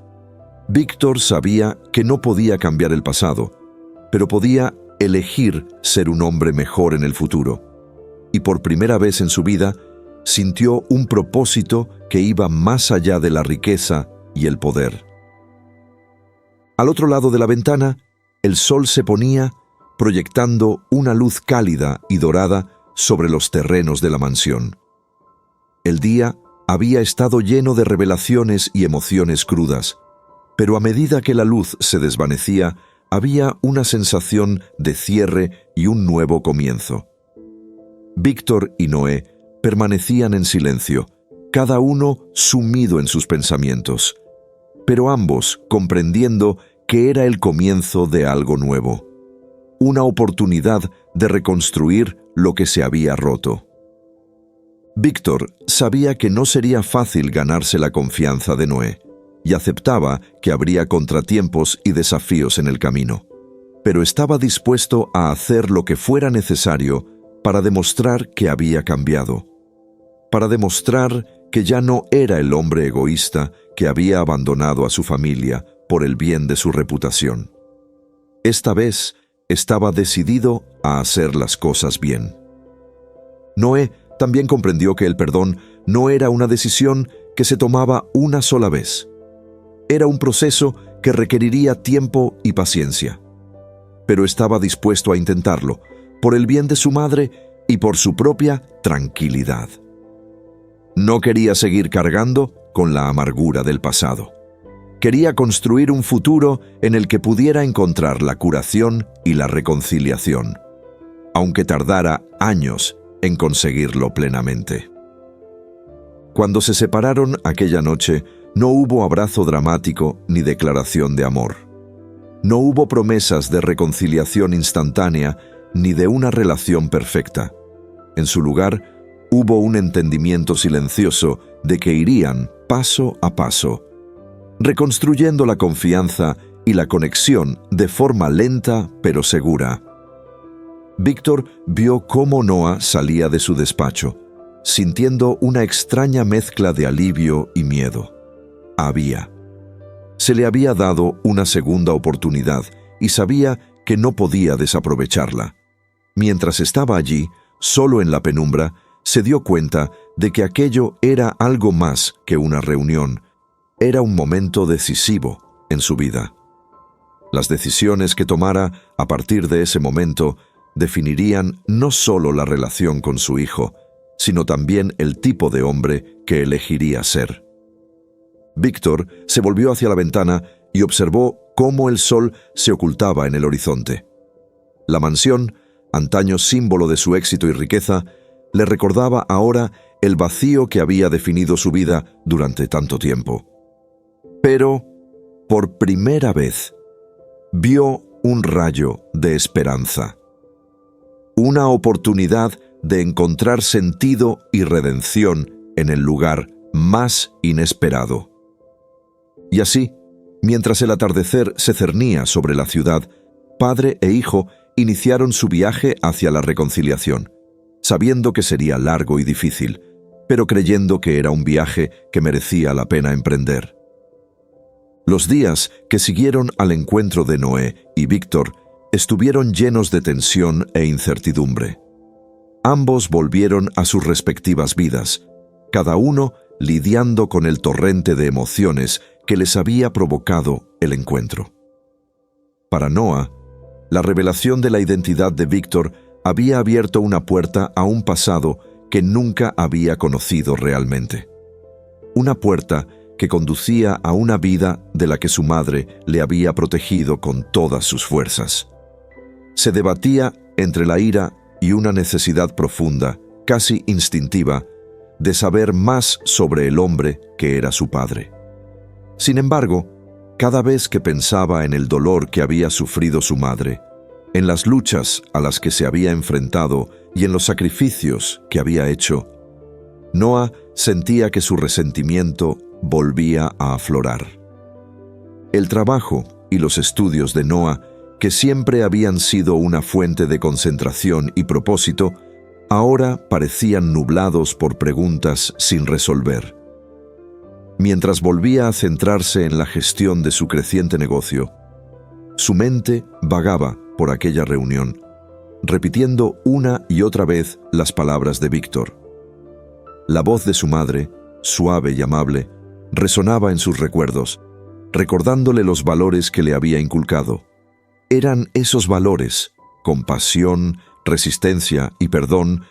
Víctor sabía que no podía cambiar el pasado, pero podía elegir ser un hombre mejor en el futuro, y por primera vez en su vida sintió un propósito que iba más allá de la riqueza y el poder. Al otro lado de la ventana, el sol se ponía, proyectando una luz cálida y dorada sobre los terrenos de la mansión. El día había estado lleno de revelaciones y emociones crudas, pero a medida que la luz se desvanecía, había una sensación de cierre y un nuevo comienzo. Víctor y Noé permanecían en silencio, cada uno sumido en sus pensamientos, pero ambos comprendiendo que era el comienzo de algo nuevo, una oportunidad de reconstruir lo que se había roto. Víctor sabía que no sería fácil ganarse la confianza de Noé, y aceptaba que habría contratiempos y desafíos en el camino, pero estaba dispuesto a hacer lo que fuera necesario para demostrar que había cambiado, para demostrar que ya no era el hombre egoísta que había abandonado a su familia por el bien de su reputación. Esta vez estaba decidido a hacer las cosas bien. Noé también comprendió que el perdón no era una decisión que se tomaba una sola vez. Era un proceso que requeriría tiempo y paciencia. Pero estaba dispuesto a intentarlo, por el bien de su madre y por su propia tranquilidad. No quería seguir cargando con la amargura del pasado. Quería construir un futuro en el que pudiera encontrar la curación y la reconciliación, aunque tardara años en conseguirlo plenamente. Cuando se separaron aquella noche, no hubo abrazo dramático ni declaración de amor. No hubo promesas de reconciliación instantánea ni de una relación perfecta. En su lugar, hubo un entendimiento silencioso de que irían paso a paso, reconstruyendo la confianza y la conexión de forma lenta pero segura. Víctor vio cómo Noa salía de su despacho, sintiendo una extraña mezcla de alivio y miedo. Se le había dado una segunda oportunidad y sabía que no podía desaprovecharla. Mientras estaba allí, solo en la penumbra, se dio cuenta de que aquello era algo más que una reunión. Era un momento decisivo en su vida. Las decisiones que tomara a partir de ese momento definirían no solo la relación con su hijo, sino también el tipo de hombre que elegiría ser. Víctor se volvió hacia la ventana y observó cómo el sol se ocultaba en el horizonte. La mansión, antaño símbolo de su éxito y riqueza, le recordaba ahora el vacío que había definido su vida durante tanto tiempo. Pero, por primera vez, vio un rayo de esperanza. Una oportunidad de encontrar sentido y redención en el lugar más inesperado. Y así, mientras el atardecer se cernía sobre la ciudad, padre e hijo iniciaron su viaje hacia la reconciliación, sabiendo que sería largo y difícil, pero creyendo que era un viaje que merecía la pena emprender. Los días que siguieron al encuentro de Noé y Víctor estuvieron llenos de tensión e incertidumbre. Ambos volvieron a sus respectivas vidas, cada uno lidiando con el torrente de emociones que les había provocado el encuentro. Para Noa, la revelación de la identidad de Víctor había abierto una puerta a un pasado que nunca había conocido realmente. Una puerta que conducía a una vida de la que su madre le había protegido con todas sus fuerzas. Se debatía entre la ira y una necesidad profunda, casi instintiva, de saber más sobre el hombre que era su padre. Sin embargo, cada vez que pensaba en el dolor que había sufrido su madre, en las luchas a las que se había enfrentado y en los sacrificios que había hecho, Noa sentía que su resentimiento volvía a aflorar. El trabajo y los estudios de Noa, que siempre habían sido una fuente de concentración y propósito, ahora parecían nublados por preguntas sin resolver. Mientras volvía a centrarse en la gestión de su creciente negocio, su mente vagaba por aquella reunión, repitiendo una y otra vez las palabras de Víctor. La voz de su madre, suave y amable, resonaba en sus recuerdos, recordándole los valores que le había inculcado. Eran esos valores, compasión, resistencia y perdón,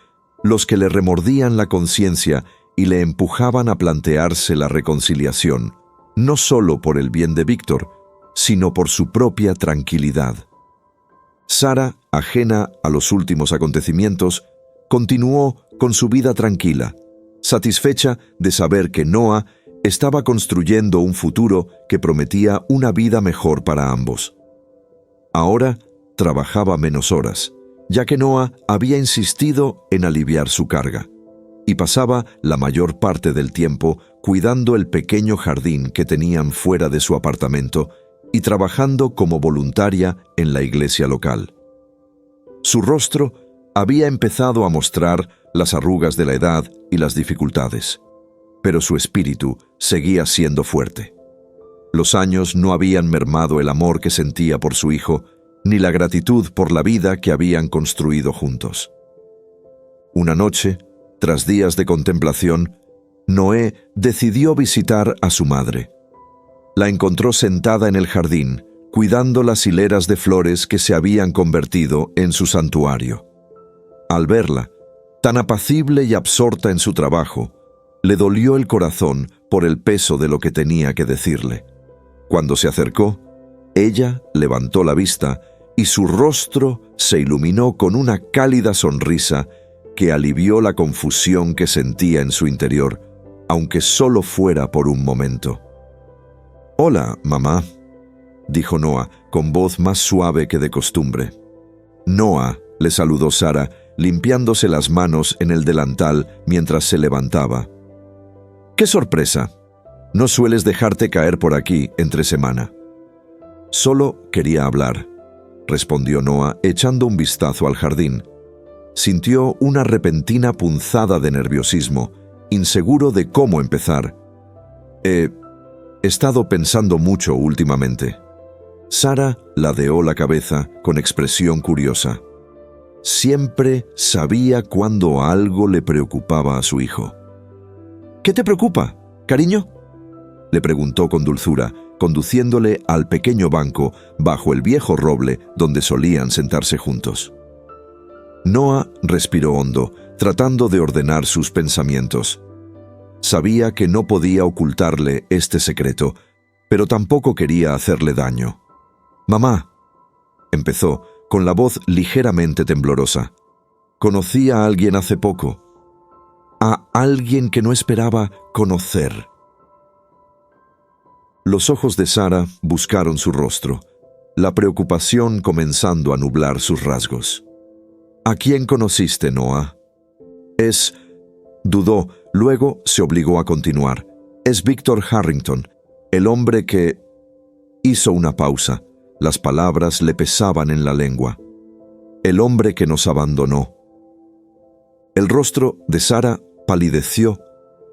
los que le remordían la conciencia y le empujaban a plantearse la reconciliación, no solo por el bien de Víctor, sino por su propia tranquilidad. Sara, ajena a los últimos acontecimientos, continuó con su vida tranquila, satisfecha de saber que Noa estaba construyendo un futuro que prometía una vida mejor para ambos. Ahora trabajaba menos horas, ya que Noa había insistido en aliviar su carga, y pasaba la mayor parte del tiempo cuidando el pequeño jardín que tenían fuera de su apartamento y trabajando como voluntaria en la iglesia local. Su rostro había empezado a mostrar las arrugas de la edad y las dificultades, pero su espíritu seguía siendo fuerte. Los años no habían mermado el amor que sentía por su hijo, ni la gratitud por la vida que habían construido juntos. Una noche, tras días de contemplación, Noé decidió visitar a su madre. La encontró sentada en el jardín, cuidando las hileras de flores que se habían convertido en su santuario. Al verla, tan apacible y absorta en su trabajo, le dolió el corazón por el peso de lo que tenía que decirle. Cuando se acercó, ella levantó la vista y su rostro se iluminó con una cálida sonrisa que alivió la confusión que sentía en su interior, aunque solo fuera por un momento. «Hola, mamá», dijo Noah con voz más suave que de costumbre. «Noah», le saludó Sara, limpiándose las manos en el delantal mientras se levantaba. «¡Qué sorpresa! No sueles dejarte caer por aquí entre semana». «Solo quería hablar», respondió Noah echando un vistazo al jardín. Sintió una repentina punzada de nerviosismo, inseguro de cómo empezar. He estado pensando mucho últimamente». Sara ladeó la cabeza con expresión curiosa. Siempre sabía cuando algo le preocupaba a su hijo. «¿Qué te preocupa, cariño?», le preguntó con dulzura, conduciéndole al pequeño banco bajo el viejo roble donde solían sentarse juntos. Noah respiró hondo, tratando de ordenar sus pensamientos. Sabía que no podía ocultarle este secreto, pero tampoco quería hacerle daño. «Mamá», empezó, con la voz ligeramente temblorosa. «Conocí a alguien hace poco. A alguien que no esperaba conocer». Los ojos de Sara buscaron su rostro, la preocupación comenzando a nublar sus rasgos. «¿A quién conociste, Noah?» Dudó, luego se obligó a continuar. «Es Víctor Harrington, el hombre que...». Hizo una pausa. Las palabras le pesaban en la lengua. «El hombre que nos abandonó». El rostro de Sara palideció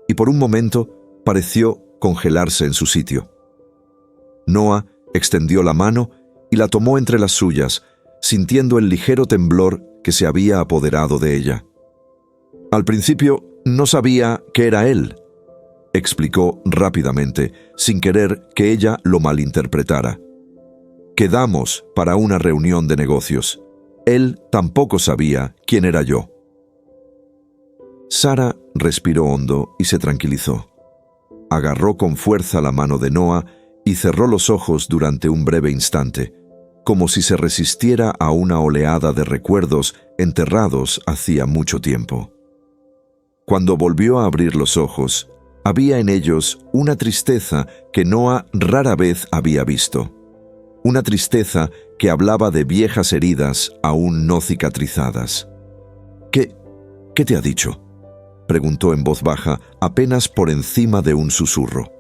y por un momento pareció congelarse en su sitio. Noah extendió la mano y la tomó entre las suyas, sintiendo el ligero temblor que se había apoderado de ella. «Al principio no sabía que era él», explicó rápidamente, sin querer que ella lo malinterpretara. «Quedamos para una reunión de negocios. Él tampoco sabía quién era yo». Sara respiró hondo y se tranquilizó. Agarró con fuerza la mano de Noah y cerró los ojos durante un breve instante, como si se resistiera a una oleada de recuerdos enterrados hacía mucho tiempo. Cuando volvió a abrir los ojos, había en ellos una tristeza que Noah rara vez había visto. Una tristeza que hablaba de viejas heridas aún no cicatrizadas. ¿Qué te ha dicho?», preguntó en voz baja, apenas por encima de un susurro.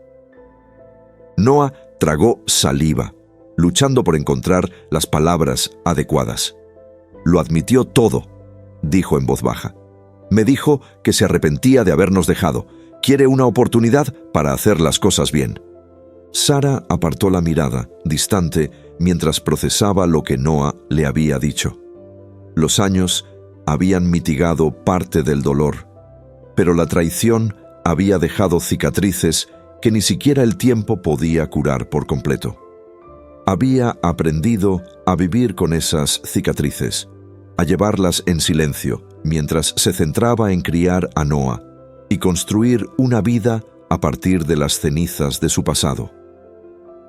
Noah tragó saliva, luchando por encontrar las palabras adecuadas. «Lo admitió todo», dijo en voz baja. «Me dijo que se arrepentía de habernos dejado. Quiere una oportunidad para hacer las cosas bien». Sara apartó la mirada, distante, mientras procesaba lo que Noah le había dicho. Los años habían mitigado parte del dolor, pero la traición había dejado cicatrices que ni siquiera el tiempo podía curar por completo. Había aprendido a vivir con esas cicatrices, a llevarlas en silencio, mientras se centraba en criar a Noah y construir una vida a partir de las cenizas de su pasado.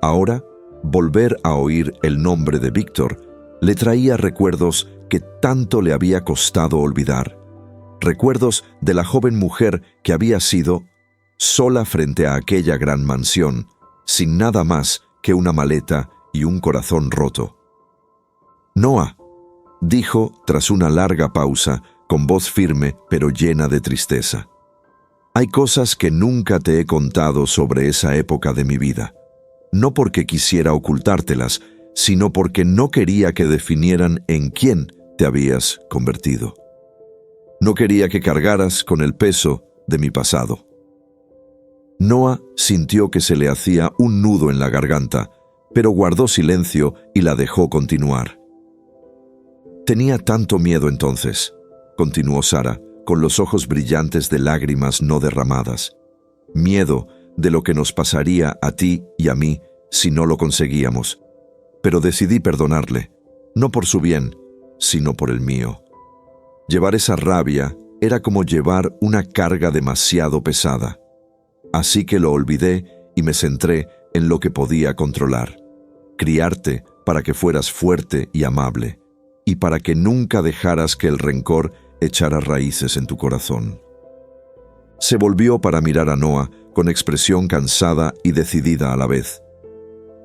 Ahora, volver a oír el nombre de Víctor le traía recuerdos que tanto le había costado olvidar. Recuerdos de la joven mujer que había sido sola frente a aquella gran mansión, sin nada más que una maleta y un corazón roto. «Noah», dijo tras una larga pausa, con voz firme pero llena de tristeza. «Hay cosas que nunca te he contado sobre esa época de mi vida. No porque quisiera ocultártelas, sino porque no quería que definieran en quién te habías convertido. No quería que cargaras con el peso de mi pasado». Noah sintió que se le hacía un nudo en la garganta, pero guardó silencio y la dejó continuar. Tenía tanto miedo entonces, continuó Sara, con los ojos brillantes de lágrimas no derramadas. Miedo de lo que nos pasaría a ti y a mí si no lo conseguíamos. Pero decidí perdonarle, no por su bien, sino por el mío. Llevar esa rabia era como llevar una carga demasiado pesada. Así que lo olvidé y me centré en lo que podía controlar. Criarte para que fueras fuerte y amable, y para que nunca dejaras que el rencor echara raíces en tu corazón. Se volvió para mirar a Noah con expresión cansada y decidida a la vez.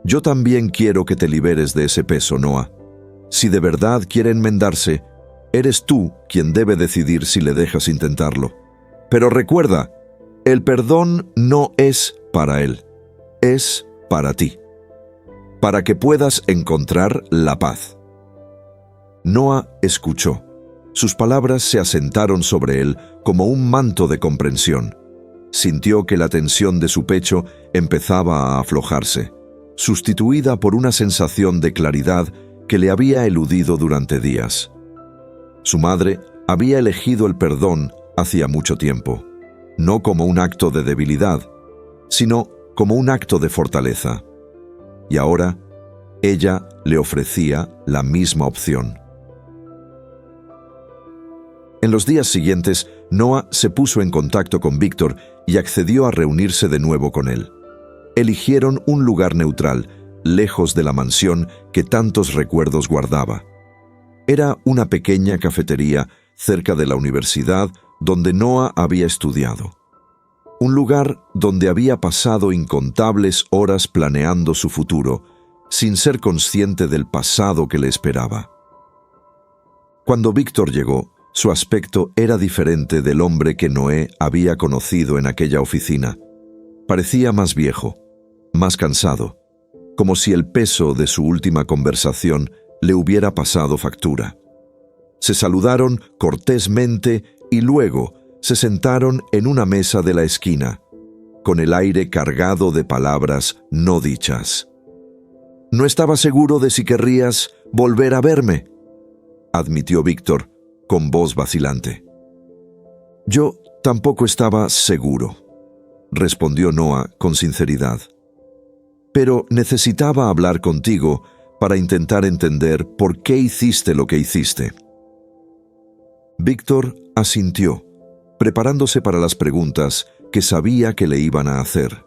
Yo también quiero que te liberes de ese peso, Noah. Si de verdad quiere enmendarse, eres tú quien debe decidir si le dejas intentarlo. Pero recuerda, el perdón no es para él, es para ti, para que puedas encontrar la paz. Noah escuchó. Sus palabras se asentaron sobre él como un manto de comprensión. Sintió que la tensión de su pecho empezaba a aflojarse, sustituida por una sensación de claridad que le había eludido durante días. Su madre había elegido el perdón hacía mucho tiempo, no como un acto de debilidad, sino como un acto de fortaleza. Y ahora, ella le ofrecía la misma opción. En los días siguientes, Noah se puso en contacto con Víctor y accedió a reunirse de nuevo con él. Eligieron un lugar neutral, lejos de la mansión que tantos recuerdos guardaba. Era una pequeña cafetería cerca de la universidad donde Noah había estudiado. Un lugar donde había pasado incontables horas planeando su futuro, sin ser consciente del pasado que le esperaba. Cuando Víctor llegó, su aspecto era diferente del hombre que Noé había conocido en aquella oficina. Parecía más viejo, más cansado, como si el peso de su última conversación le hubiera pasado factura. Se saludaron cortésmente y luego se sentaron en una mesa de la esquina, con el aire cargado de palabras no dichas. «No estaba seguro de si querrías volver a verme», admitió Víctor, con voz vacilante. «Yo tampoco estaba seguro», respondió Noah con sinceridad. «Pero necesitaba hablar contigo para intentar entender por qué hiciste lo que hiciste». Víctor asintió, preparándose para las preguntas que sabía que le iban a hacer.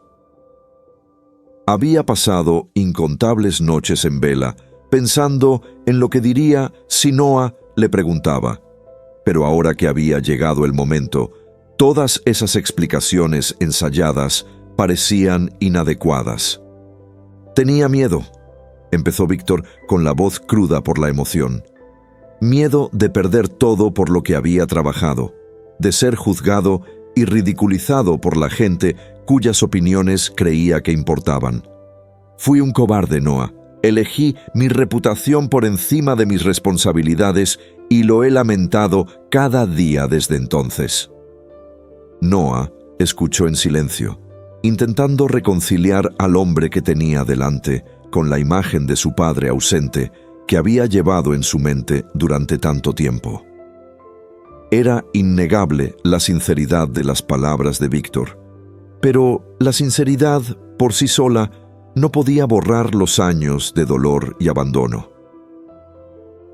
Había pasado incontables noches en vela, pensando en lo que diría si Noah le preguntaba. Pero ahora que había llegado el momento, todas esas explicaciones ensayadas parecían inadecuadas. «Tenía miedo», empezó Víctor con la voz cruda por la emoción. «Miedo de perder todo por lo que había trabajado, de ser juzgado y ridiculizado por la gente cuyas opiniones creía que importaban. Fui un cobarde, Noah. Elegí mi reputación por encima de mis responsabilidades y lo he lamentado cada día desde entonces». Noah escuchó en silencio, intentando reconciliar al hombre que tenía delante con la imagen de su padre ausente que había llevado en su mente durante tanto tiempo. Era innegable la sinceridad de las palabras de Víctor, pero la sinceridad por sí sola no podía borrar los años de dolor y abandono.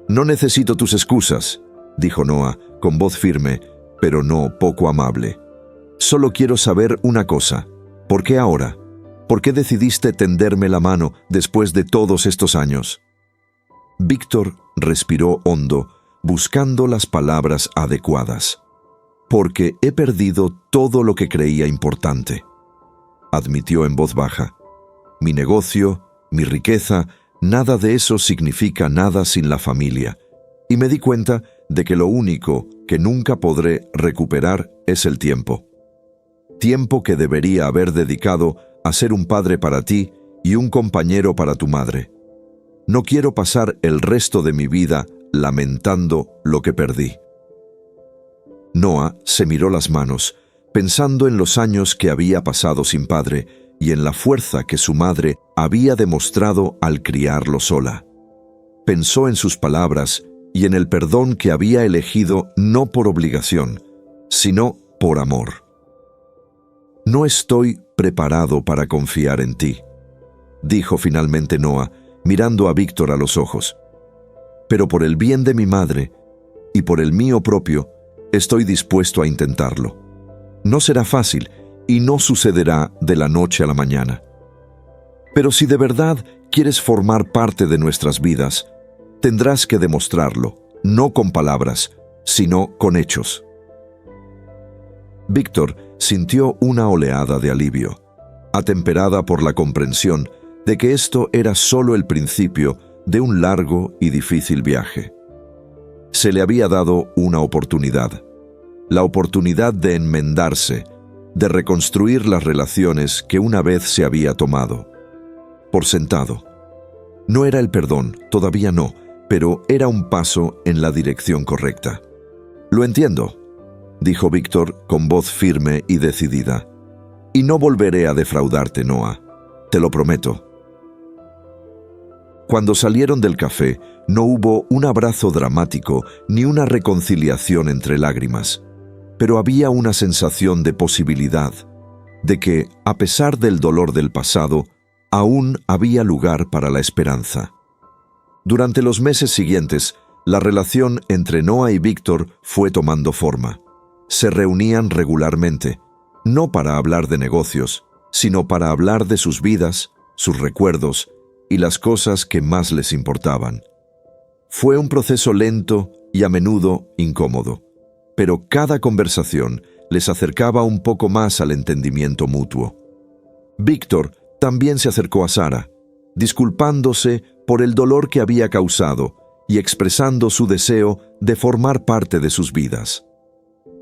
«No necesito tus excusas», dijo Noah con voz firme, pero no poco amable. «Solo quiero saber una cosa. ¿Por qué ahora? ¿Por qué decidiste tenderme la mano después de todos estos años?» Víctor respiró hondo, buscando las palabras adecuadas. «Porque he perdido todo lo que creía importante», admitió en voz baja. «Mi negocio, mi riqueza, nada de eso significa nada sin la familia. Y me di cuenta de que lo único que nunca podré recuperar es el tiempo. Tiempo que debería haber dedicado a ser un padre para ti y un compañero para tu madre. No quiero pasar el resto de mi vida lamentando lo que perdí». Noah se miró las manos, pensando en los años que había pasado sin padre y en la fuerza que su madre había demostrado al criarlo sola. Pensó en sus palabras y en el perdón que había elegido no por obligación, sino por amor. «No estoy preparado para confiar en ti», dijo finalmente Noah, mirando a Víctor a los ojos. «Pero por el bien de mi madre y por el mío propio, estoy dispuesto a intentarlo. No será fácil y no sucederá de la noche a la mañana. Pero si de verdad quieres formar parte de nuestras vidas, tendrás que demostrarlo, no con palabras, sino con hechos». Víctor sintió una oleada de alivio, atemperada por la comprensión de que esto era solo el principio de un largo y difícil viaje. Se le había dado una oportunidad, la oportunidad de enmendarse, de reconstruir las relaciones que una vez se había tomado por sentado. No era el perdón, todavía no, pero era un paso en la dirección correcta. «Lo entiendo», dijo Víctor con voz firme y decidida. «Y no volveré a defraudarte, Noah. Te lo prometo». Cuando salieron del café, no hubo un abrazo dramático ni una reconciliación entre lágrimas, pero había una sensación de posibilidad, de que, a pesar del dolor del pasado, aún había lugar para la esperanza. Durante los meses siguientes, la relación entre Noah y Víctor fue tomando forma. Se reunían regularmente, no para hablar de negocios, sino para hablar de sus vidas, sus recuerdos y las cosas que más les importaban. Fue un proceso lento y a menudo incómodo, pero cada conversación les acercaba un poco más al entendimiento mutuo. Víctor también se acercó a Sara, disculpándose por el dolor que había causado y expresando su deseo de formar parte de sus vidas.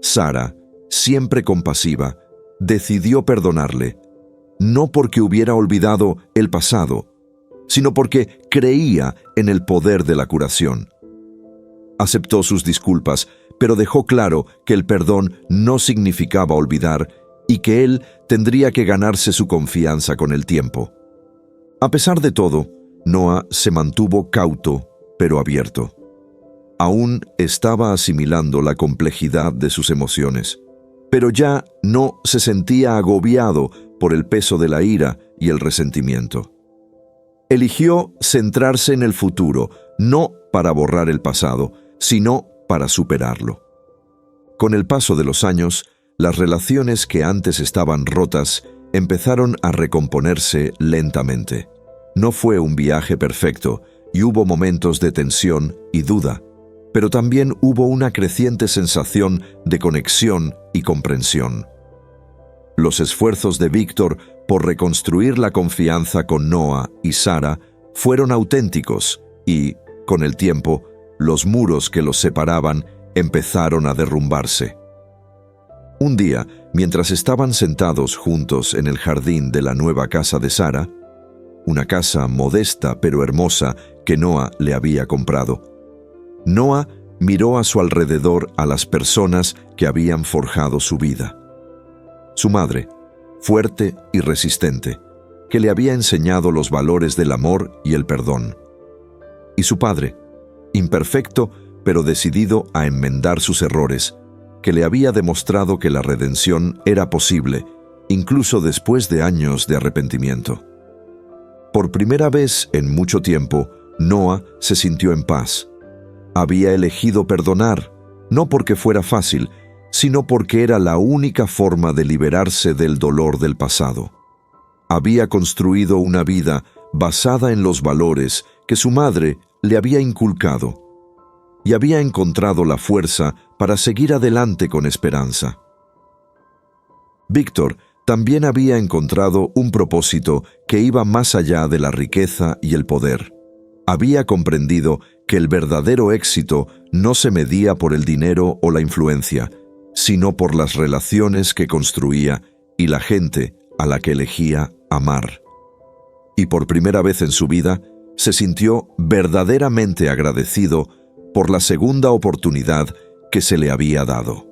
Sara, siempre compasiva, decidió perdonarle, no porque hubiera olvidado el pasado, sino porque creía en el poder de la curación. Aceptó sus disculpas, pero dejó claro que el perdón no significaba olvidar y que él tendría que ganarse su confianza con el tiempo. A pesar de todo, Noah se mantuvo cauto, pero abierto. Aún estaba asimilando la complejidad de sus emociones, pero ya no se sentía agobiado por el peso de la ira y el resentimiento. Eligió centrarse en el futuro, no para borrar el pasado, sino para superarlo. Con el paso de los años, las relaciones que antes estaban rotas empezaron a recomponerse lentamente. No fue un viaje perfecto y hubo momentos de tensión y duda, pero también hubo una creciente sensación de conexión y comprensión. Los esfuerzos de Víctor por reconstruir la confianza con Noah y Sara fueron auténticos y, con el tiempo, los muros que los separaban empezaron a derrumbarse. Un día, mientras estaban sentados juntos en el jardín de la nueva casa de Sara, una casa modesta pero hermosa que Noah le había comprado, Noah miró a su alrededor a las personas que habían forjado su vida. Su madre, fuerte y resistente, que le había enseñado los valores del amor y el perdón. Y su padre, imperfecto pero decidido a enmendar sus errores, que le había demostrado que la redención era posible, incluso después de años de arrepentimiento. Por primera vez en mucho tiempo, Noah se sintió en paz. Había elegido perdonar, no porque fuera fácil, sino porque era la única forma de liberarse del dolor del pasado. Había construido una vida basada en los valores que su madre le había inculcado, y había encontrado la fuerza para seguir adelante con esperanza. Víctor también había encontrado un propósito que iba más allá de la riqueza y el poder. Había comprendido que el verdadero éxito no se medía por el dinero o la influencia, sino por las relaciones que construía y la gente a la que elegía amar. Y por primera vez en su vida, se sintió verdaderamente agradecido por la segunda oportunidad que se le había dado.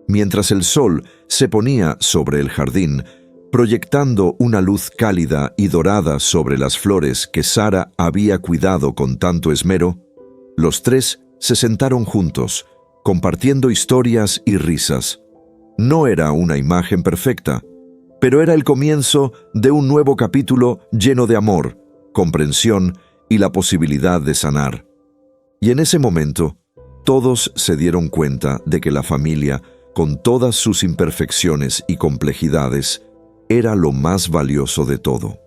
Mientras el sol se ponía sobre el jardín, proyectando una luz cálida y dorada sobre las flores que Sara había cuidado con tanto esmero, Los tres se sentaron juntos, compartiendo historias y risas. No era una imagen perfecta, pero era el comienzo de un nuevo capítulo lleno de amor, comprensión y la posibilidad de sanar. Y en ese momento, todos se dieron cuenta de que la familia, con todas sus imperfecciones y complejidades, era lo más valioso de todo.